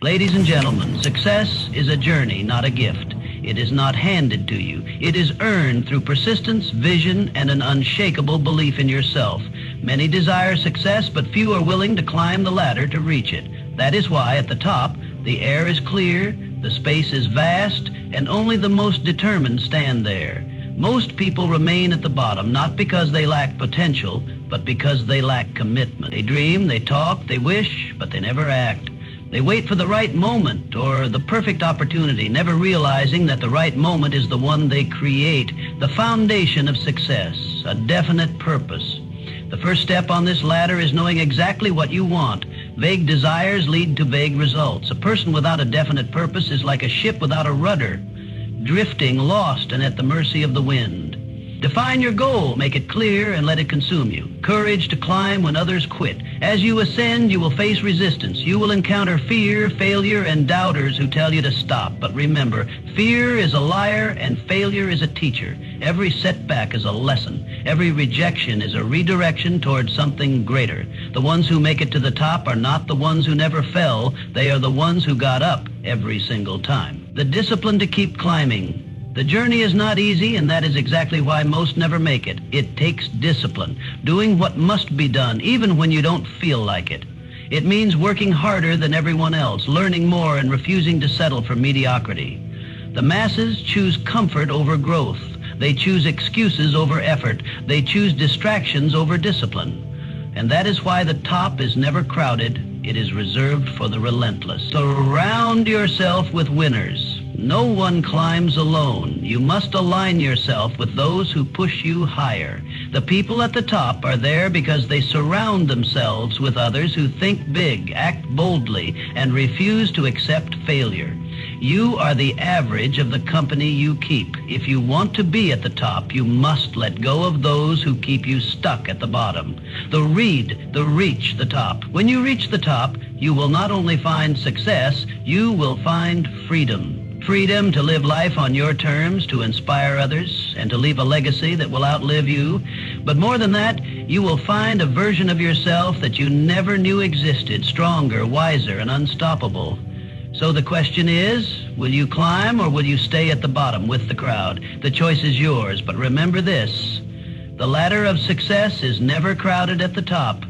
Ladies and gentlemen, success is a journey, not a gift. It is not handed to you. It is earned through persistence, vision, and an unshakable belief in yourself. Many desire success, but few are willing to climb the ladder to reach it. That is why at the top, the air is clear, the space is vast, and only the most determined stand there. Most people remain at the bottom, not because they lack potential, but because they lack commitment. They dream, they talk, they wish, but they never act. They wait for the right moment or the perfect opportunity, never realizing that the right moment is the one they create, the foundation of success, a definite purpose. The first step on this ladder is knowing exactly what you want. Vague desires lead to vague results. A person without a definite purpose is like a ship without a rudder, drifting, lost, and at the mercy of the wind. Define your goal, make it clear, and let it consume you. Courage to climb when others quit. As you ascend, you will face resistance. You will encounter fear, failure, and doubters who tell you to stop. But remember, fear is a liar and failure is a teacher. Every setback is a lesson. Every rejection is a redirection towards something greater. The ones who make it to the top are not the ones who never fell. They are the ones who got up every single time. The discipline to keep climbing. The journey is not easy, and that is exactly why most never make it. It takes discipline, doing what must be done, even when you don't feel like it. It means working harder than everyone else, learning more, and refusing to settle for mediocrity. The masses choose comfort over growth. They choose excuses over effort. They choose distractions over discipline. And that is why the top is never crowded. It is reserved for the relentless. Surround yourself with winners. No one climbs alone. You must align yourself with those who push you higher. The people at the top are there because they surround themselves with others who think big, act boldly, and refuse to accept failure. You are the average of the company you keep. If you want to be at the top, you must let go of those who keep you stuck at the bottom. Reach the top. When you reach the top, you will not only find success, you will find freedom. Freedom to live life on your terms, to inspire others, and to leave a legacy that will outlive you. But more than that, you will find a version of yourself that you never knew existed, stronger, wiser, and unstoppable. So the question is, will you climb or will you stay at the bottom with the crowd? The choice is yours, but remember this: the ladder of success is never crowded at the top,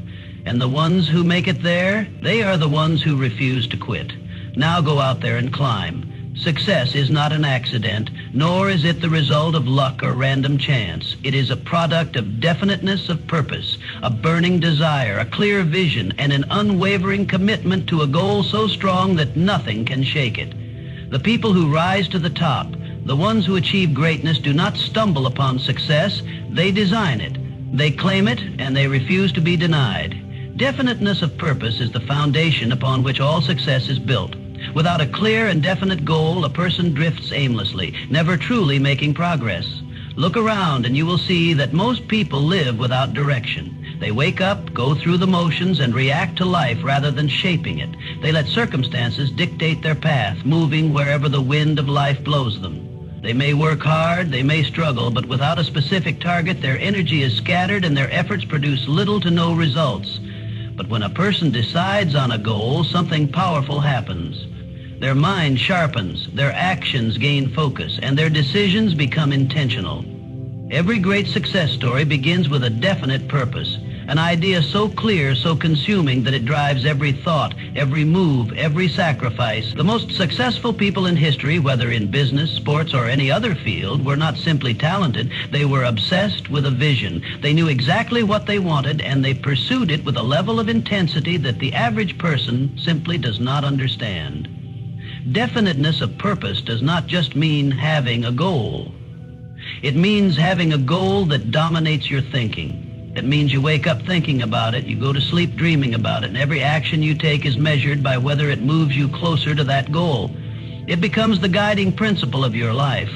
and the ones who make it there, they are the ones who refuse to quit. Now go out there and climb. Success is not an accident, nor is it the result of luck or random chance. It is a product of definiteness of purpose, a burning desire, a clear vision, and an unwavering commitment to a goal so strong that nothing can shake it. The people who rise to the top, the ones who achieve greatness, do not stumble upon success. They design it, they claim it, and they refuse to be denied. Definiteness of purpose is the foundation upon which all success is built. Without a clear and definite goal, a person drifts aimlessly, never truly making progress. Look around and you will see that most people live without direction. They wake up, go through the motions, and react to life rather than shaping it. They let circumstances dictate their path, moving wherever the wind of life blows them. They may work hard, they may struggle, but without a specific target, their energy is scattered and their efforts produce little to no results. But when a person decides on a goal, something powerful happens. Their mind sharpens, their actions gain focus, and their decisions become intentional. Every great success story begins with a definite purpose, an idea so clear, so consuming that it drives every thought, every move, every sacrifice. The most successful people in history, whether in business, sports, or any other field, were not simply talented. They were obsessed with a vision. They knew exactly what they wanted, and they pursued it with a level of intensity that the average person simply does not understand. Definiteness of purpose does not just mean having a goal. It means having a goal that dominates your thinking. It means you wake up thinking about it, you go to sleep dreaming about it, and every action you take is measured by whether it moves you closer to that goal. It becomes the guiding principle of your life.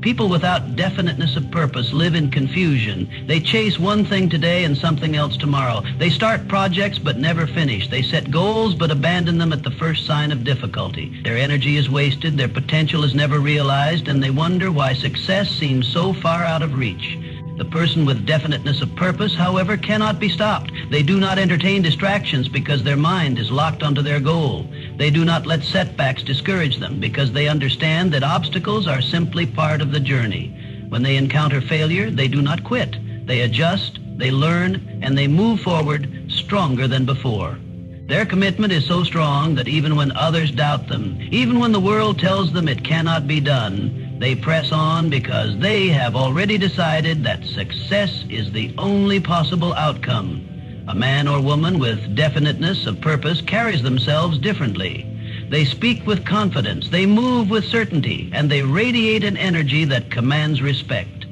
People without definiteness of purpose live in confusion. They chase one thing today and something else tomorrow. They start projects but never finish. They set goals but abandon them at the first sign of difficulty. Their energy is wasted, their potential is never realized, and they wonder why success seems so far out of reach. The person with definiteness of purpose, however, cannot be stopped. They do not entertain distractions because their mind is locked onto their goal. They do not let setbacks discourage them because they understand that obstacles are simply part of the journey. When they encounter failure, they do not quit. They adjust, they learn, and they move forward stronger than before. Their commitment is so strong that even when others doubt them, even when the world tells them it cannot be done, they press on because they have already decided that success is the only possible outcome. A man or woman with definiteness of purpose carries themselves differently. They speak with confidence, they move with certainty, and they radiate an energy that commands respect.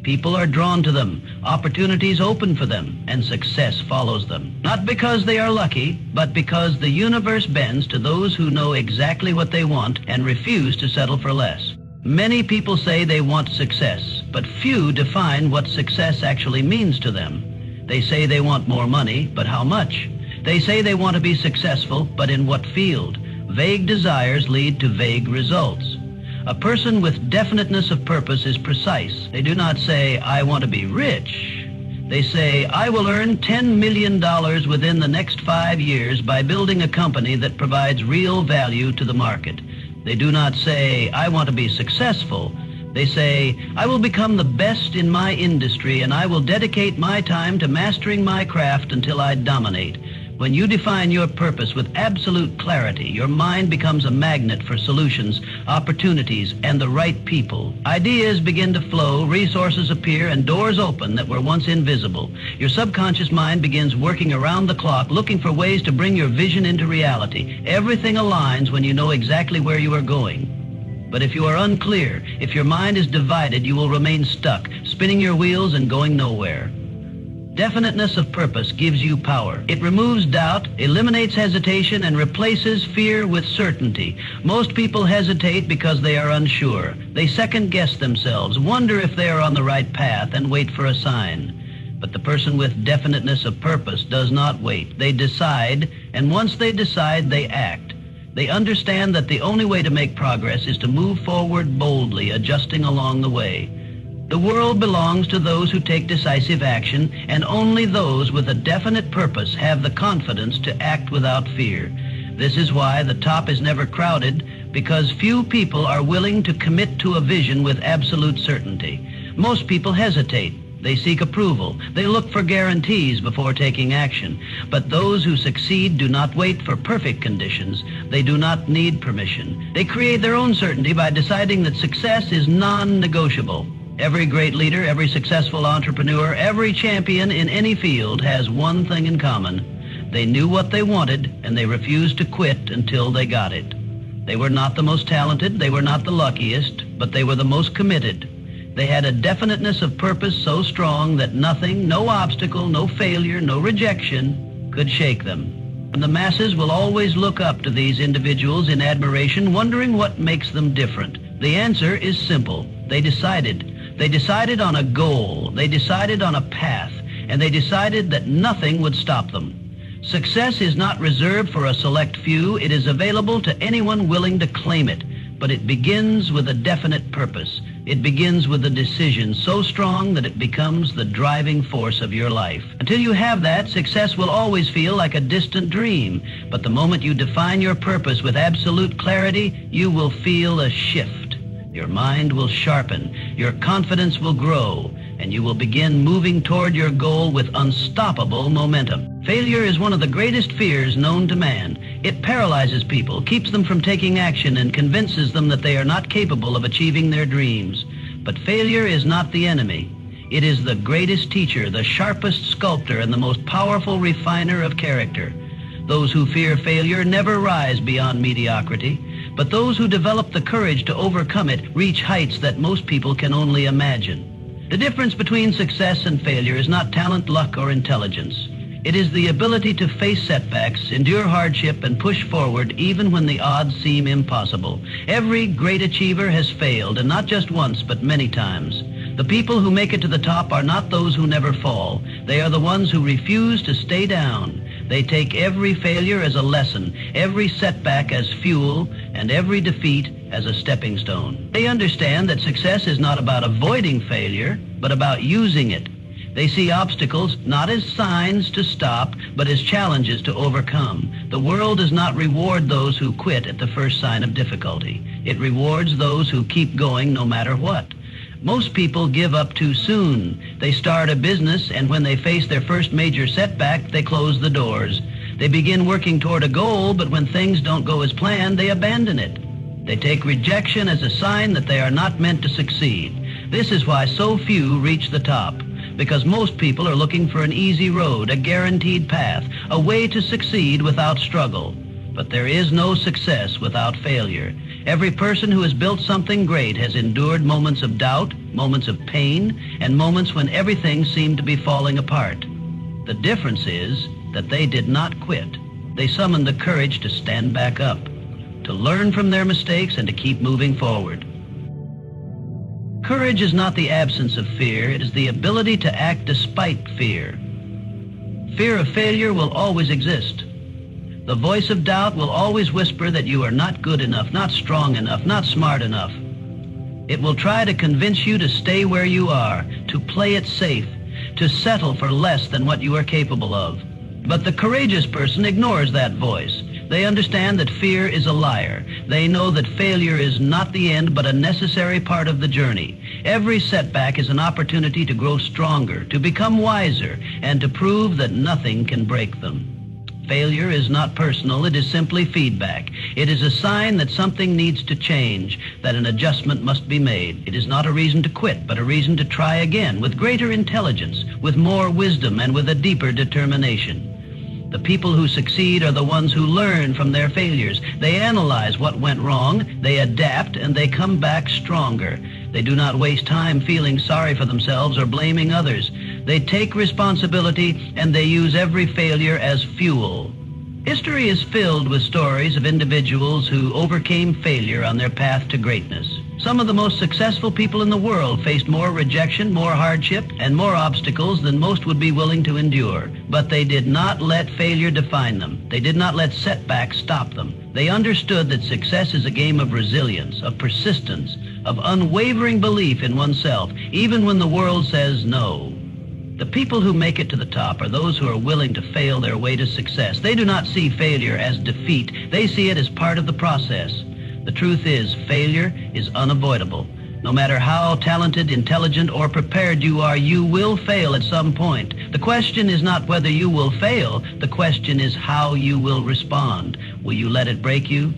People are drawn to them, opportunities open for them, and success follows them. Not because they are lucky, but because the universe bends to those who know exactly what they want and refuse to settle for less. Many people say they want success, but few define what success actually means to them. They say they want more money, but how much? They say they want to be successful, but in what field? Vague desires lead to vague results. A person with definiteness of purpose is precise. They do not say, I want to be rich. They say, I will earn $10 million within the next 5 years by building a company that provides real value to the market. They do not say, I want to be successful. They say, I will become the best in my industry and I will dedicate my time to mastering my craft until I dominate. When you define your purpose with absolute clarity, your mind becomes a magnet for solutions, opportunities, and the right people. Ideas begin to flow, resources appear, and doors open that were once invisible. Your subconscious mind begins working around the clock, looking for ways to bring your vision into reality. Everything aligns when you know exactly where you are going. But if you are unclear, if your mind is divided, you will remain stuck, spinning your wheels and going nowhere. Definiteness of purpose gives you power. It removes doubt, eliminates hesitation, and replaces fear with certainty. Most people hesitate because they are unsure. They second-guess themselves, wonder if they are on the right path, and wait for a sign. But the person with definiteness of purpose does not wait. They decide, and once they decide, they act. They understand that the only way to make progress is to move forward boldly, adjusting along the way. The world belongs to those who take decisive action, and only those with a definite purpose have the confidence to act without fear. This is why the top is never crowded, because few people are willing to commit to a vision with absolute certainty. Most people hesitate. They seek approval. They look for guarantees before taking action. But those who succeed do not wait for perfect conditions. They do not need permission. They create their own certainty by deciding that success is non-negotiable. Every great leader, every successful entrepreneur, every champion in any field has one thing in common. They knew what they wanted, and they refused to quit until they got it. They were not the most talented, they were not the luckiest, but they were the most committed. They had a definiteness of purpose so strong that nothing, no obstacle, no failure, no rejection could shake them. And the masses will always look up to these individuals in admiration, wondering what makes them different. The answer is simple. They decided. They decided on a goal. They decided on a path. And they decided that nothing would stop them. Success is not reserved for a select few. It is available to anyone willing to claim it. But it begins with a definite purpose. It begins with a decision so strong that it becomes the driving force of your life. Until you have that, success will always feel like a distant dream. But the moment you define your purpose with absolute clarity, you will feel a shift. Your mind will sharpen, your confidence will grow, and you will begin moving toward your goal with unstoppable momentum. Failure is one of the greatest fears known to man. It paralyzes people, keeps them from taking action, and convinces them that they are not capable of achieving their dreams. But failure is not the enemy. It is the greatest teacher, the sharpest sculptor, and the most powerful refiner of character. Those who fear failure never rise beyond mediocrity. But those who develop the courage to overcome it reach heights that most people can only imagine. The difference between success and failure is not talent, luck, or intelligence. It is the ability to face setbacks, endure hardship, and push forward even when the odds seem impossible. Every great achiever has failed, and not just once, but many times. The people who make it to the top are not those who never fall. They are the ones who refuse to stay down. They take every failure as a lesson, every setback as fuel, and every defeat as a stepping stone. They understand that success is not about avoiding failure, but about using it. They see obstacles not as signs to stop, but as challenges to overcome. The world does not reward those who quit at the first sign of difficulty. It rewards those who keep going no matter what. Most people give up too soon. They start a business, and when they face their first major setback, they close the doors. They begin working toward a goal, but when things don't go as planned, they abandon it. They take rejection as a sign that they are not meant to succeed. This is why so few reach the top, because most people are looking for an easy road, a guaranteed path, a way to succeed without struggle. But there is no success without failure. Every person who has built something great has endured moments of doubt, moments of pain, and moments when everything seemed to be falling apart. The difference is that they did not quit. They summoned the courage to stand back up, to learn from their mistakes, and to keep moving forward. Courage is not the absence of fear. It is the ability to act despite fear. Fear of failure will always exist. The voice of doubt will always whisper that you are not good enough, not strong enough, not smart enough. It will try to convince you to stay where you are, to play it safe, to settle for less than what you are capable of. But the courageous person ignores that voice. They understand that fear is a liar. They know that failure is not the end, but a necessary part of the journey. Every setback is an opportunity to grow stronger, to become wiser, and to prove that nothing can break them. Failure is not personal. It is simply feedback. It is a sign that something needs to change, that an adjustment must be made. It is not a reason to quit, but a reason to try again with greater intelligence, with more wisdom, and with a deeper determination. The people who succeed are the ones who learn from their failures. They analyze what went wrong, they adapt, and they come back stronger. They do not waste time feeling sorry for themselves or blaming others. They take responsibility, and they use every failure as fuel. History is filled with stories of individuals who overcame failure on their path to greatness. Some of the most successful people in the world faced more rejection, more hardship, and more obstacles than most would be willing to endure. But they did not let failure define them. They did not let setbacks stop them. They understood that success is a game of resilience, of persistence, of unwavering belief in oneself, even when the world says no. The people who make it to the top are those who are willing to fail their way to success. They do not see failure as defeat. They see it as part of the process. The truth is, failure is unavoidable. No matter how talented, intelligent, or prepared you are, you will fail at some point. The question is not whether you will fail. The question is how you will respond. Will you let it break you?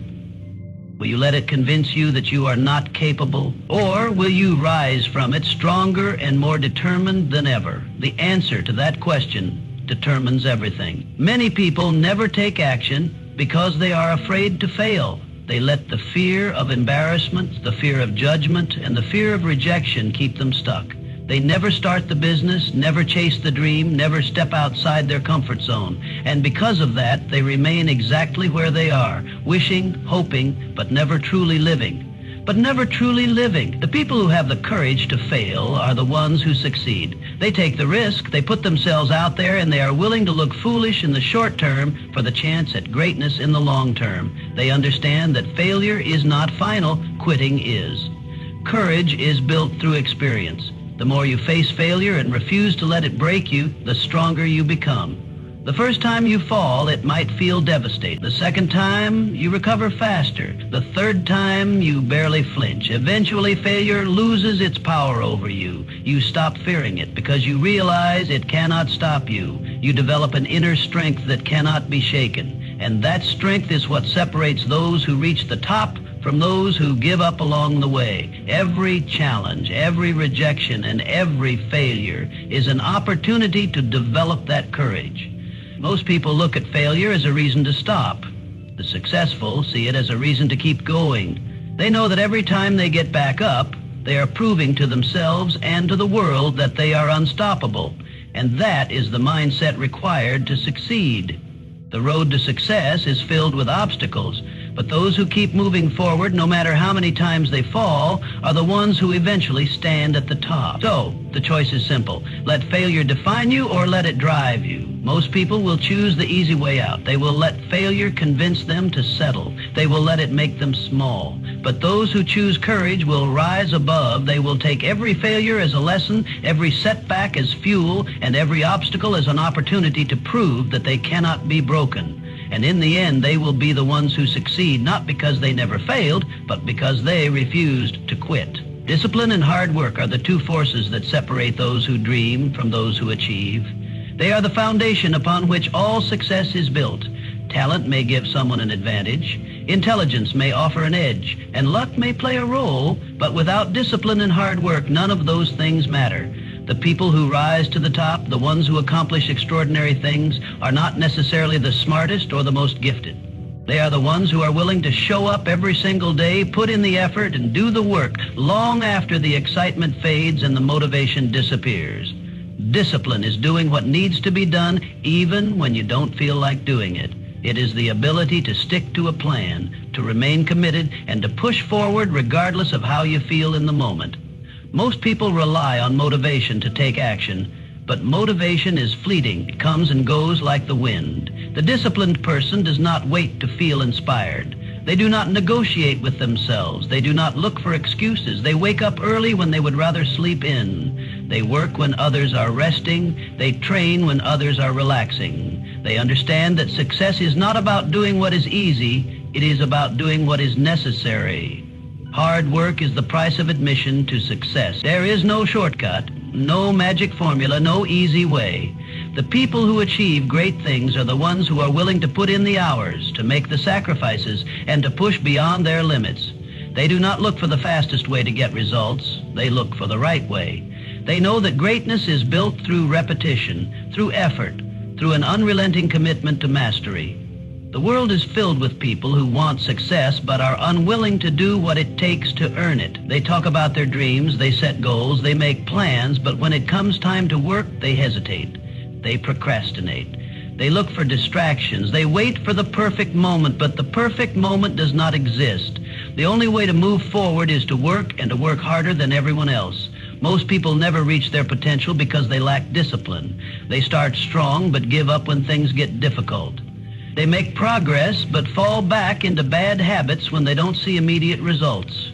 Will you let it convince you that you are not capable? Or will you rise from it stronger and more determined than ever? The answer to that question determines everything. Many people never take action because they are afraid to fail. They let the fear of embarrassment, the fear of judgment, and the fear of rejection keep them stuck. They never start the business, never chase the dream, never step outside their comfort zone. And because of that, they remain exactly where they are, wishing, hoping, but never truly living. But never truly living. The people who have the courage to fail are the ones who succeed. They take the risk, they put themselves out there, and they are willing to look foolish in the short term for the chance at greatness in the long term. They understand that failure is not final, quitting is. Courage is built through experience. The more you face failure and refuse to let it break you, the stronger you become. The first time you fall, it might feel devastating. The second time, you recover faster. The third time, you barely flinch. Eventually, failure loses its power over you. You stop fearing it because you realize it cannot stop you. You develop an inner strength that cannot be shaken. And that strength is what separates those who reach the top from those who give up along the way. Every challenge, every rejection, and every failure is an opportunity to develop that courage. Most people look at failure as a reason to stop. The successful see it as a reason to keep going. They know that every time they get back up, they are proving to themselves and to the world that they are unstoppable. And that is the mindset required to succeed. The road to success is filled with obstacles, but those who keep moving forward, no matter how many times they fall, are the ones who eventually stand at the top. So, the choice is simple. Let failure define you or let it drive you. Most people will choose the easy way out. They will let failure convince them to settle. They will let it make them small. But those who choose courage will rise above. They will take every failure as a lesson, every setback as fuel, and every obstacle as an opportunity to prove that they cannot be broken. And in the end, they will be the ones who succeed, not because they never failed, but because they refused to quit. Discipline and hard work are the two forces that separate those who dream from those who achieve. They are the foundation upon which all success is built. Talent may give someone an advantage, intelligence may offer an edge, and luck may play a role, but without discipline and hard work, none of those things matter. The people who rise to the top, the ones who accomplish extraordinary things, are not necessarily the smartest or the most gifted. They are the ones who are willing to show up every single day, put in the effort, and do the work long after the excitement fades and the motivation disappears. Discipline is doing what needs to be done even when you don't feel like doing it. It is the ability to stick to a plan, to remain committed, and to push forward regardless of how you feel in the moment. Most people rely on motivation to take action, but motivation is fleeting. It comes and goes like the wind. The disciplined person does not wait to feel inspired. They do not negotiate with themselves. They do not look for excuses. They wake up early when they would rather sleep in. They work when others are resting. They train when others are relaxing. They understand that success is not about doing what is easy. It is about doing what is necessary. Hard work is the price of admission to success. There is no shortcut, no magic formula, no easy way. The people who achieve great things are the ones who are willing to put in the hours, to make the sacrifices, and to push beyond their limits. They do not look for the fastest way to get results. They look for the right way. They know that greatness is built through repetition, through effort, through an unrelenting commitment to mastery. The world is filled with people who want success but are unwilling to do what it takes to earn it. They talk about their dreams, they set goals, they make plans, but when it comes time to work, they hesitate. They procrastinate. They look for distractions. They wait for the perfect moment, but the perfect moment does not exist. The only way to move forward is to work, and to work harder than everyone else. Most people never reach their potential because they lack discipline. They start strong but give up when things get difficult. They make progress but fall back into bad habits when they don't see immediate results.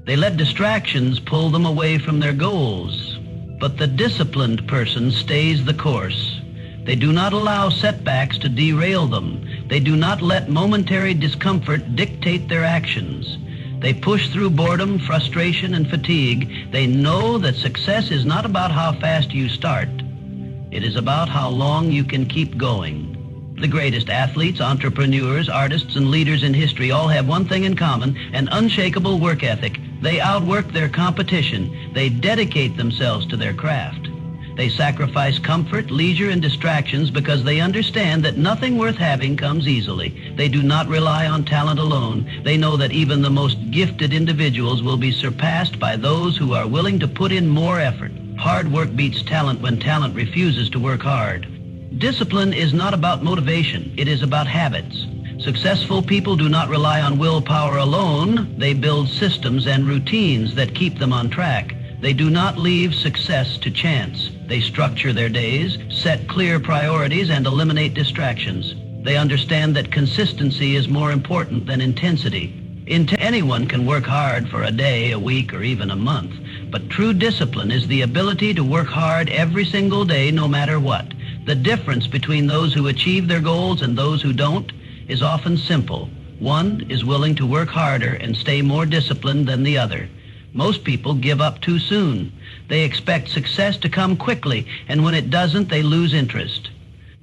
They let distractions pull them away from their goals. But the disciplined person stays the course. They do not allow setbacks to derail them. They do not let momentary discomfort dictate their actions. They push through boredom, frustration, and fatigue. They know that success is not about how fast you start. It is about how long you can keep going. The greatest athletes, entrepreneurs, artists, and leaders in history all have one thing in common: an unshakable work ethic. They outwork their competition. They dedicate themselves to their craft. They sacrifice comfort, leisure, and distractions because they understand that nothing worth having comes easily. They do not rely on talent alone. They know that even the most gifted individuals will be surpassed by those who are willing to put in more effort. Hard work beats talent when talent refuses to work hard. Discipline is not about motivation. It is about habits. Successful people do not rely on willpower alone. They build systems and routines that keep them on track. They do not leave success to chance. They structure their days, set clear priorities, and eliminate distractions. They understand that consistency is more important than intensity. Anyone can work hard for a day, a week, or even a month. But true discipline is the ability to work hard every single day, no matter what. The difference between those who achieve their goals and those who don't is often simple. One is willing to work harder and stay more disciplined than the other. Most people give up too soon. They expect success to come quickly, and when it doesn't, they lose interest.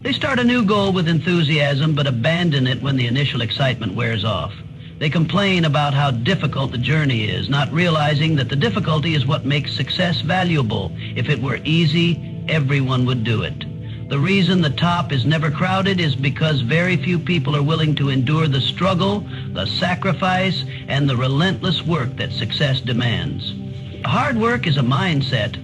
They start a new goal with enthusiasm, but abandon it when the initial excitement wears off. They complain about how difficult the journey is, not realizing that the difficulty is what makes success valuable. If it were easy, everyone would do it. The reason the top is never crowded is because very few people are willing to endure the struggle, the sacrifice, and the relentless work that success demands. Hard work is a mindset.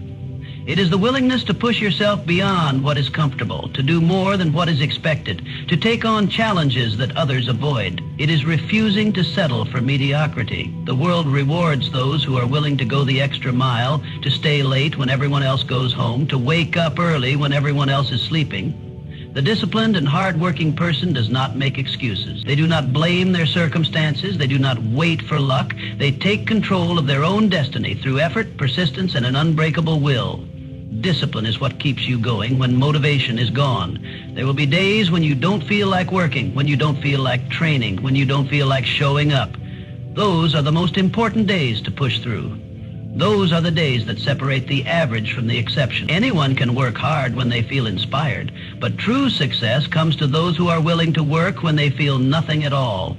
It is the willingness to push yourself beyond what is comfortable, to do more than what is expected, to take on challenges that others avoid. It is refusing to settle for mediocrity. The world rewards those who are willing to go the extra mile, to stay late when everyone else goes home, to wake up early when everyone else is sleeping. The disciplined and hard-working person does not make excuses. They do not blame their circumstances. They do not wait for luck. They take control of their own destiny through effort, persistence, and an unbreakable will. Discipline is what keeps you going when motivation is gone. There will be days when you don't feel like working, when you don't feel like training, when you don't feel like showing up. Those are the most important days to push through. Those are the days that separate the average from the exception. Anyone can work hard when they feel inspired, but true success comes to those who are willing to work when they feel nothing at all.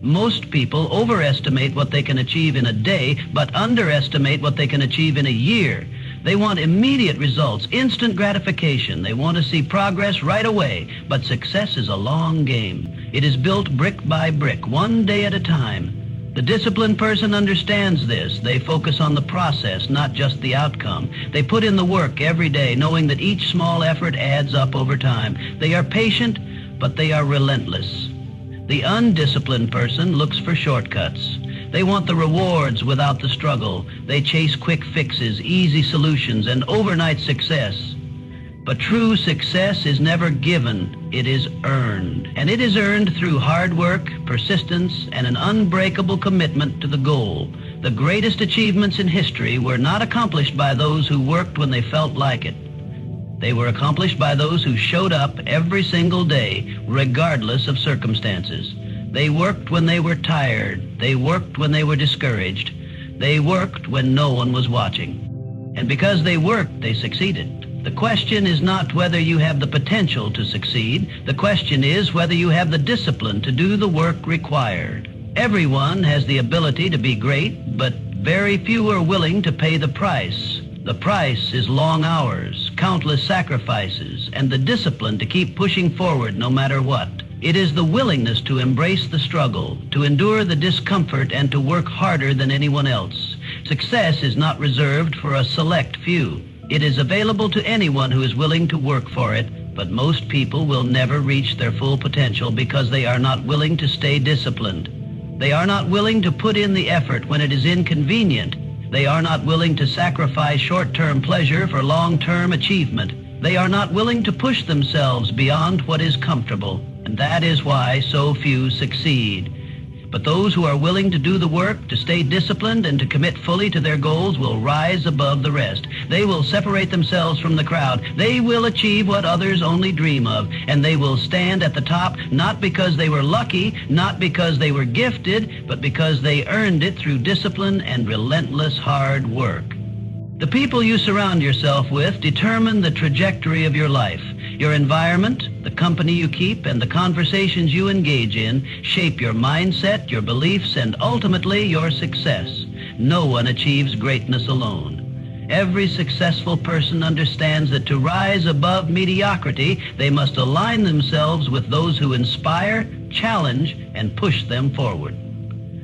Most people overestimate what they can achieve in a day, but underestimate what they can achieve in a year. They want immediate results, instant gratification. They want to see progress right away, but success is a long game. It is built brick by brick, one day at a time. The disciplined person understands this. They focus on the process, not just the outcome. They put in the work every day, knowing that each small effort adds up over time. They are patient, but they are relentless. The undisciplined person looks for shortcuts. They want the rewards without the struggle. They chase quick fixes, easy solutions, and overnight success. But true success is never given, it is earned. And it is earned through hard work, persistence, and an unbreakable commitment to the goal. The greatest achievements in history were not accomplished by those who worked when they felt like it. They were accomplished by those who showed up every single day, regardless of circumstances. They worked when they were tired. They worked when they were discouraged. They worked when no one was watching. And because they worked, they succeeded. The question is not whether you have the potential to succeed. The question is whether you have the discipline to do the work required. Everyone has the ability to be great, but very few are willing to pay the price. The price is long hours, countless sacrifices, and the discipline to keep pushing forward no matter what. It is the willingness to embrace the struggle, to endure the discomfort, and to work harder than anyone else. Success is not reserved for a select few. It is available to anyone who is willing to work for it, but most people will never reach their full potential because they are not willing to stay disciplined. They are not willing to put in the effort when it is inconvenient. They are not willing to sacrifice short-term pleasure for long-term achievement. They are not willing to push themselves beyond what is comfortable, and that is why so few succeed. But those who are willing to do the work, to stay disciplined, and to commit fully to their goals will rise above the rest. They will separate themselves from the crowd. They will achieve what others only dream of, and they will stand at the top, not because they were lucky, not because they were gifted, but because they earned it through discipline and relentless hard work. The people you surround yourself with determine the trajectory of your life. Your environment, the company you keep, and the conversations you engage in shape your mindset, your beliefs, and ultimately your success. No one achieves greatness alone. Every successful person understands that to rise above mediocrity, they must align themselves with those who inspire, challenge, and push them forward.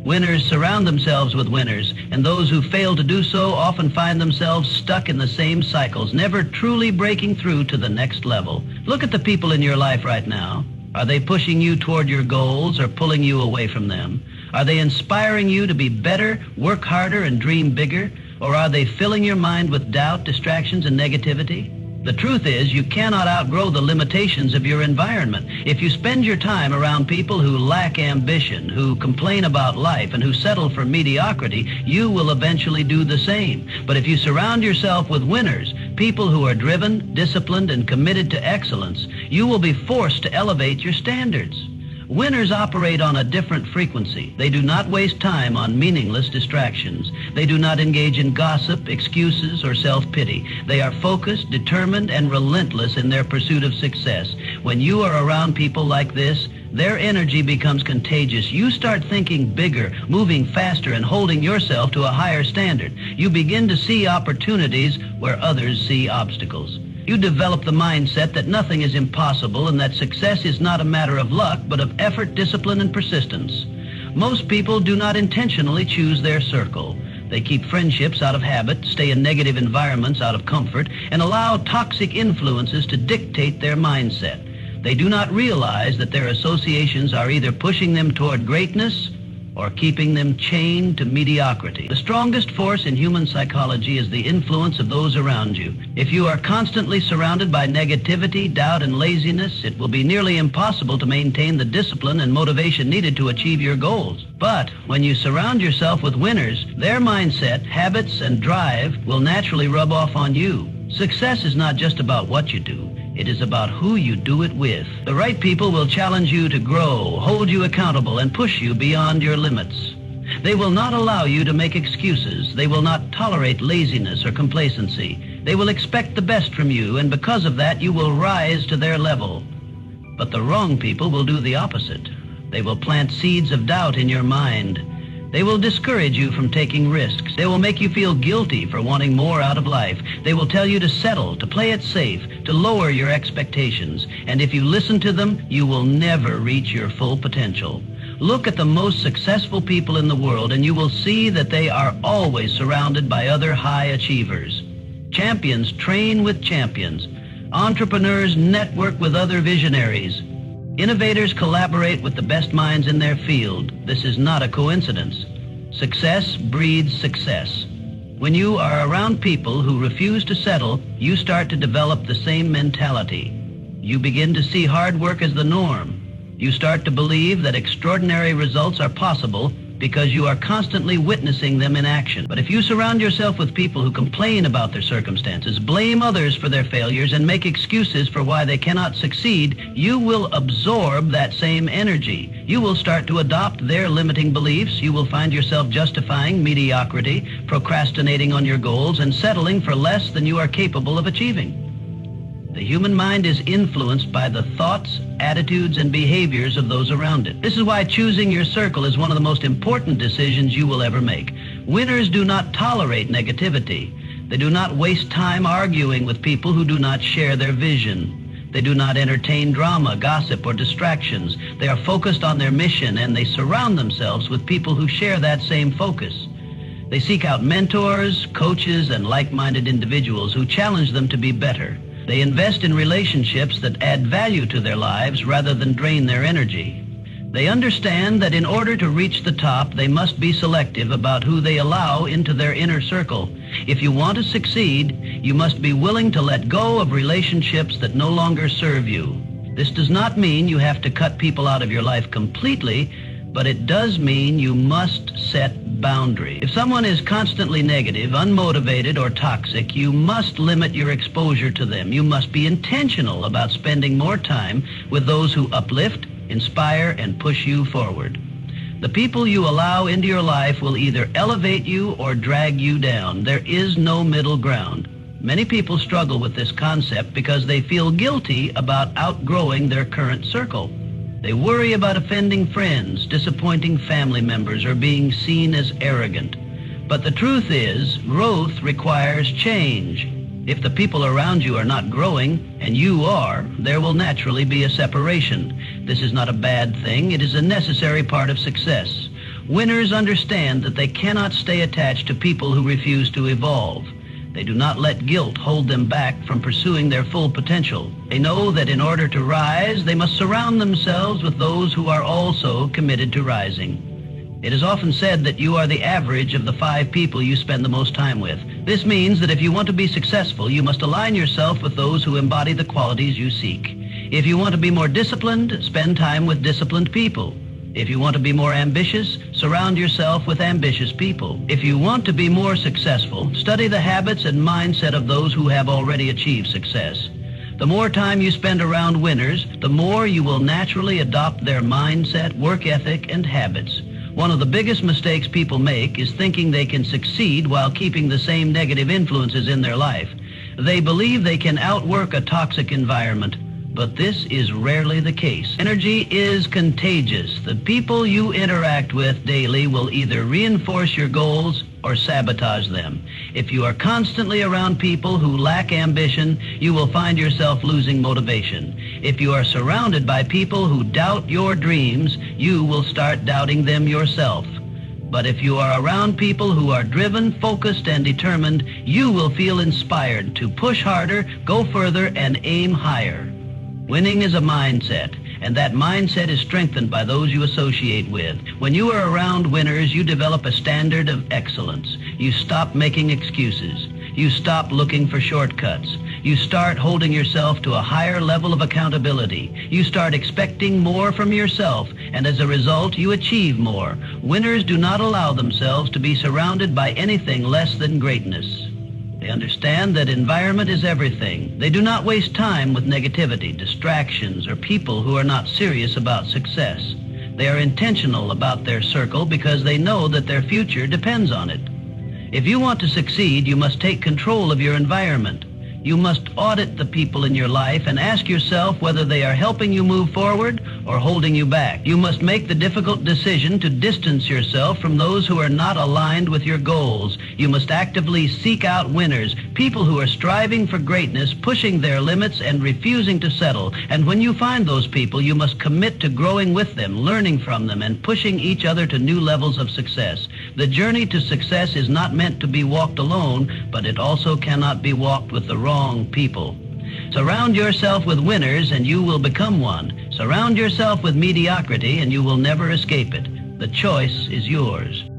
Winners surround themselves with winners, and those who fail to do so often find themselves stuck in the same cycles, never truly breaking through to the next level. Look at the people in your life right now. Are they pushing you toward your goals or pulling you away from them? Are they inspiring you to be better, work harder, and dream bigger? Or are they filling your mind with doubt, distractions, and negativity? The truth is, you cannot outgrow the limitations of your environment. If you spend your time around people who lack ambition, who complain about life, and who settle for mediocrity, you will eventually do the same. But if you surround yourself with winners, people who are driven, disciplined, and committed to excellence, you will be forced to elevate your standards. Winners operate on a different frequency. They do not waste time on meaningless distractions. They do not engage in gossip, excuses, or self-pity. They are focused, determined, and relentless in their pursuit of success. When you are around people like this, their energy becomes contagious. You start thinking bigger, moving faster, and holding yourself to a higher standard. You begin to see opportunities where others see obstacles. You develop the mindset that nothing is impossible and that success is not a matter of luck, but of effort, discipline, and persistence. Most people do not intentionally choose their circle. They keep friendships out of habit, stay in negative environments out of comfort, and allow toxic influences to dictate their mindset. They do not realize that their associations are either pushing them toward greatness or keeping them chained to mediocrity. The strongest force in human psychology is the influence of those around you. If you are constantly surrounded by negativity, doubt, and laziness, it will be nearly impossible to maintain the discipline and motivation needed to achieve your goals. But when you surround yourself with winners, their mindset, habits, and drive will naturally rub off on you. Success is not just about what you do. It is about who you do it with. The right people will challenge you to grow, hold you accountable, and push you beyond your limits. They will not allow you to make excuses. They will not tolerate laziness or complacency. They will expect the best from you, and because of that, you will rise to their level. But the wrong people will do the opposite. They will plant seeds of doubt in your mind. They will discourage you from taking risks. They will make you feel guilty for wanting more out of life. They will tell you to settle, to play it safe, to lower your expectations. And if you listen to them, you will never reach your full potential. Look at the most successful people in the world, and you will see that they are always surrounded by other high achievers. Champions train with champions. Entrepreneurs network with other visionaries. Innovators collaborate with the best minds in their field. This is not a coincidence. Success breeds success. When you are around people who refuse to settle, you start to develop the same mentality. You begin to see hard work as the norm. You start to believe that extraordinary results are possible because you are constantly witnessing them in action. But if you surround yourself with people who complain about their circumstances, blame others for their failures, and make excuses for why they cannot succeed, you will absorb that same energy. You will start to adopt their limiting beliefs. You will find yourself justifying mediocrity, procrastinating on your goals, and settling for less than you are capable of achieving. The human mind is influenced by the thoughts, attitudes, and behaviors of those around it. This is why choosing your circle is one of the most important decisions you will ever make. Winners do not tolerate negativity. They do not waste time arguing with people who do not share their vision. They do not entertain drama, gossip, or distractions. They are focused on their mission, and they surround themselves with people who share that same focus. They seek out mentors, coaches, and like-minded individuals who challenge them to be better. They invest in relationships that add value to their lives rather than drain their energy. They understand that in order to reach the top, they must be selective about who they allow into their inner circle. If you want to succeed, you must be willing to let go of relationships that no longer serve you. This does not mean you have to cut people out of your life completely, but it does mean you must set boundaries. If someone is constantly negative, unmotivated, or toxic, you must limit your exposure to them. You must be intentional about spending more time with those who uplift, inspire, and push you forward. The people you allow into your life will either elevate you or drag you down. There is no middle ground. Many people struggle with this concept because they feel guilty about outgrowing their current circle. They worry about offending friends, disappointing family members, or being seen as arrogant. But the truth is, growth requires change. If the people around you are not growing, and you are, there will naturally be a separation. This is not a bad thing. It is a necessary part of success. Winners understand that they cannot stay attached to people who refuse to evolve. They do not let guilt hold them back from pursuing their full potential. They know that in order to rise, they must surround themselves with those who are also committed to rising. It is often said that you are the average of the 5 people you spend the most time with. This means that if you want to be successful, you must align yourself with those who embody the qualities you seek. If you want to be more disciplined, spend time with disciplined people. If you want to be more ambitious, surround yourself with ambitious people. If you want to be more successful, study the habits and mindset of those who have already achieved success. The more time you spend around winners, the more you will naturally adopt their mindset, work ethic, and habits. One of the biggest mistakes people make is thinking they can succeed while keeping the same negative influences in their life. They believe they can outwork a toxic environment. But this is rarely the case. Energy is contagious. The people you interact with daily will either reinforce your goals or sabotage them. If you are constantly around people who lack ambition, you will find yourself losing motivation. If you are surrounded by people who doubt your dreams, you will start doubting them yourself. But if you are around people who are driven, focused, and determined, you will feel inspired to push harder, go further, and aim higher. Winning is a mindset, and that mindset is strengthened by those you associate with. When you are around winners, you develop a standard of excellence. You stop making excuses. You stop looking for shortcuts. You start holding yourself to a higher level of accountability. You start expecting more from yourself, and as a result, you achieve more. Winners do not allow themselves to be surrounded by anything less than greatness. They understand that environment is everything. They do not waste time with negativity, distractions, or people who are not serious about success. They are intentional about their circle because they know that their future depends on it. If you want to succeed, you must take control of your environment. You must audit the people in your life and ask yourself whether they are helping you move forward or holding you back. You must make the difficult decision to distance yourself from those who are not aligned with your goals. You must actively seek out winners, people who are striving for greatness, pushing their limits and refusing to settle. And when you find those people, you must commit to growing with them, learning from them, and pushing each other to new levels of success. The journey to success is not meant to be walked alone, but it also cannot be walked with the wrong people. Surround yourself with winners and you will become one. Surround yourself with mediocrity and you will never escape it. The choice is yours.